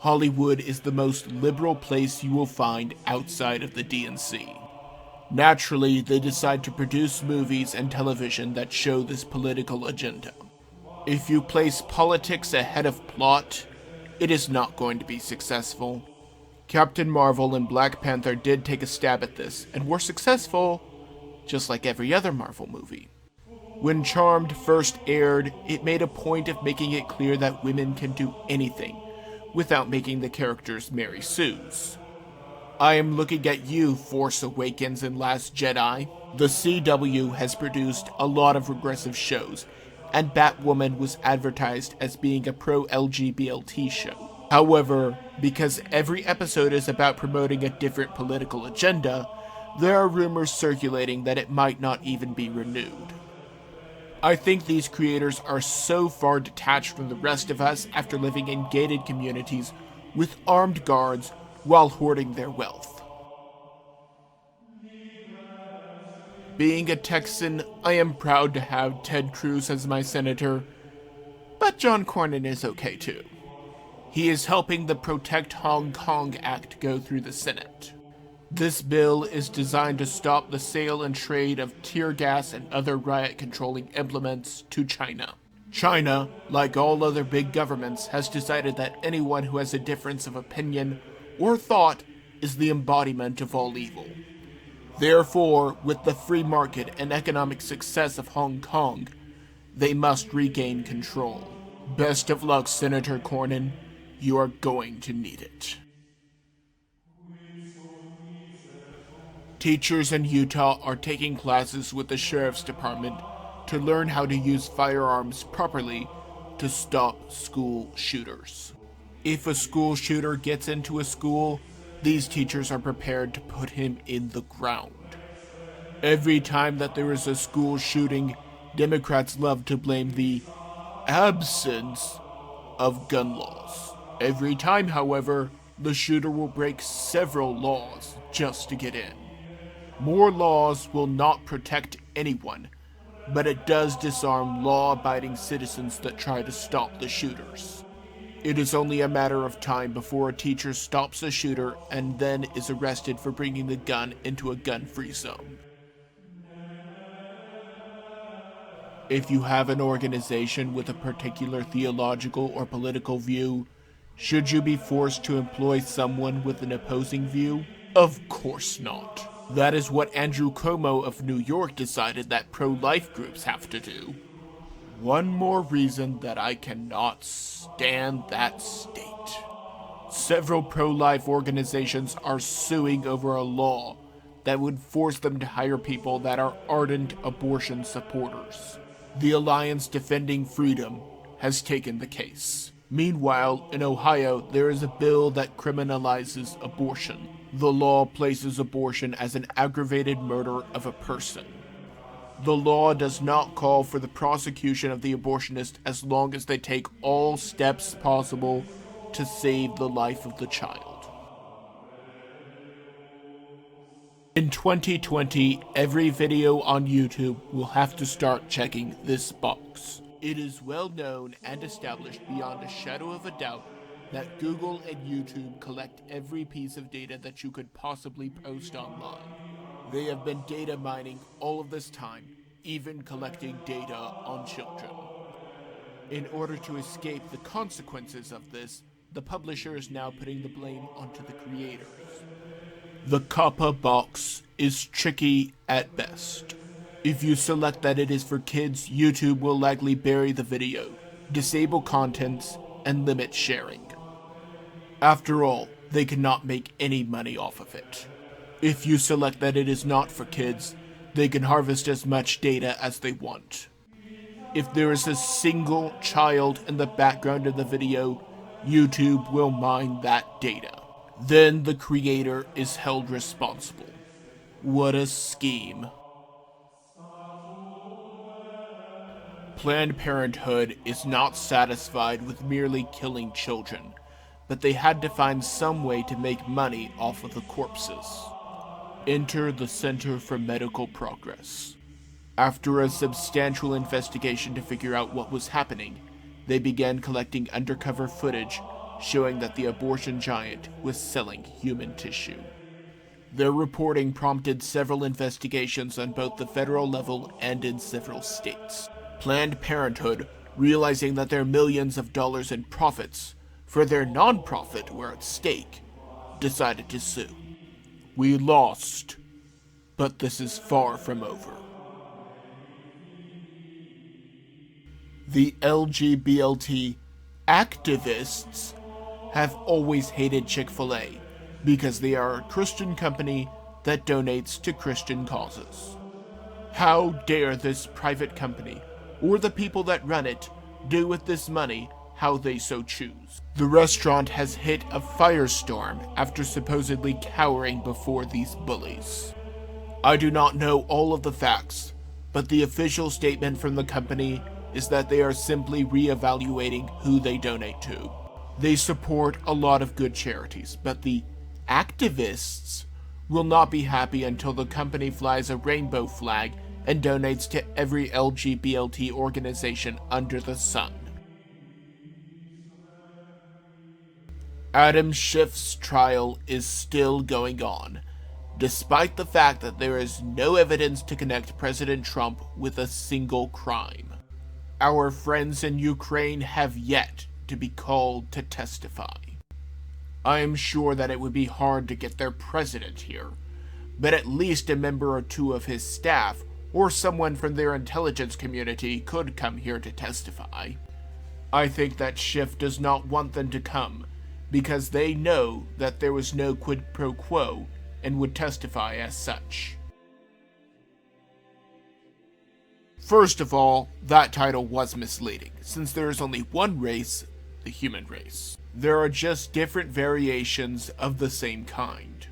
Hollywood is the most liberal place you will find outside of the DNC. Naturally, they decide to produce movies and television that show this political agenda. If you place politics ahead of plot, it is not going to be successful. Captain Marvel and Black Panther did take a stab at this, and were successful, just like every other Marvel movie. When Charmed first aired, it made a point of making it clear that women can do anything, without making the characters Mary Sues. I am looking at you, Force Awakens and Last Jedi. The CW has produced a lot of regressive shows, and Batwoman was advertised as being a pro-LGBT show. However, because every episode is about promoting a different political agenda, there are rumors circulating that it might not even be renewed. I think these creators are so far detached from the rest of us after living in gated communities with armed guards while hoarding their wealth. Being a Texan, I am proud to have Ted Cruz as my senator, but John Cornyn is okay too. He is helping the Protect Hong Kong Act go through the Senate. This bill is designed to stop the sale and trade of tear gas and other riot-controlling implements to China. China, like all other big governments, has decided that anyone who has a difference of opinion or thought is the embodiment of all evil. Therefore, with the free market and economic success of Hong Kong, they must regain control. Best of luck, Senator Cornyn. You are going to need it. Teachers in Utah are taking classes with the Sheriff's Department to learn how to use firearms properly to stop school shooters. If a school shooter gets into a school, these teachers are prepared to put him in the ground. Every time that there is a school shooting, Democrats love to blame the absence of gun laws. Every time, however, the shooter will break several laws just to get in. More laws will not protect anyone, but it does disarm law-abiding citizens that try to stop the shooters. It is only a matter of time before a teacher stops a shooter and then is arrested for bringing the gun into a gun-free zone. If you have an organization with a particular theological or political view, should you be forced to employ someone with an opposing view? Of course not. That is what Andrew Cuomo of New York decided that pro-life groups have to do. One more reason that I cannot stand that state. Several pro-life organizations are suing over a law that would force them to hire people that are ardent abortion supporters. The Alliance Defending Freedom has taken the case. Meanwhile, in Ohio, there is a bill that criminalizes abortion. The law places abortion as an aggravated murder of a person. The law does not call for the prosecution of the abortionist as long as they take all steps possible to save the life of the child. In 2020, every video on YouTube will have to start checking this box. It is well known and established beyond a shadow of a doubt that Google and YouTube collect every piece of data that you could possibly post online. They have been data mining all of this time, even collecting data on children. In order to escape the consequences of this, the publisher is now putting the blame onto the creators. The COPPA box is tricky at best. If you select that it is for kids, YouTube will likely bury the video, disable contents, and limit sharing. After all, they cannot make any money off of it. If you select that it is not for kids, they can harvest as much data as they want. If there is a single child in the background of the video, YouTube will mine that data. Then the creator is held responsible. What a scheme. Planned Parenthood is not satisfied with merely killing children, but they had to find some way to make money off of the corpses. Enter the Center for Medical Progress. After a substantial investigation to figure out what was happening, they began collecting undercover footage showing that the abortion giant was selling human tissue. Their reporting prompted several investigations on both the federal level and in several states. Planned Parenthood, realizing that their millions of dollars in profits for their nonprofit were at stake, decided to sue. We lost, but this is far from over. The LGBT activists have always hated Chic-Fil-A because they are a Christian company that donates to Christian causes. How dare this private company, or the people that run it, do with this money how they so choose? The restaurant has hit a firestorm after supposedly cowering before these bullies. I do not know all of the facts, but the official statement from the company is that they are simply reevaluating who they donate to. They support a lot of good charities, but the activists will not be happy until the company flies a rainbow flag and donates to every LGBT organization under the sun. Adam Schiff's trial is still going on, despite the fact that there is no evidence to connect President Trump with a single crime. Our friends in Ukraine have yet to be called to testify. I am sure that it would be hard to get their president here, but at least a member or two of his staff or someone from their intelligence community could come here to testify. I think that Schiff does not want them to come because they know that there was no quid pro quo and would testify as such. First of all, that title was misleading, since there is only one race, the human race. There are just different variations of the same kind.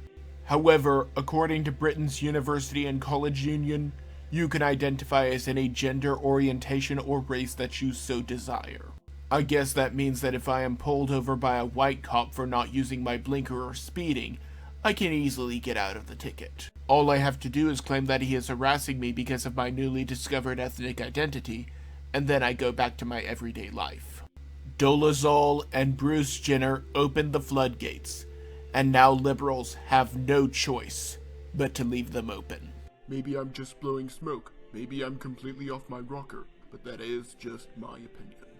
However, according to Britain's University and College Union, you can identify as any gender, orientation, or race that you so desire. I guess that means that if I am pulled over by a white cop for not using my blinker or speeding, I can easily get out of the ticket. All I have to do is claim that he is harassing me because of my newly discovered ethnic identity, and then I go back to my everyday life. Dolezal and Bruce Jenner opened the floodgates, and now liberals have no choice but to leave them open. Maybe I'm just blowing smoke. Maybe I'm completely off my rocker, but that is just my opinion.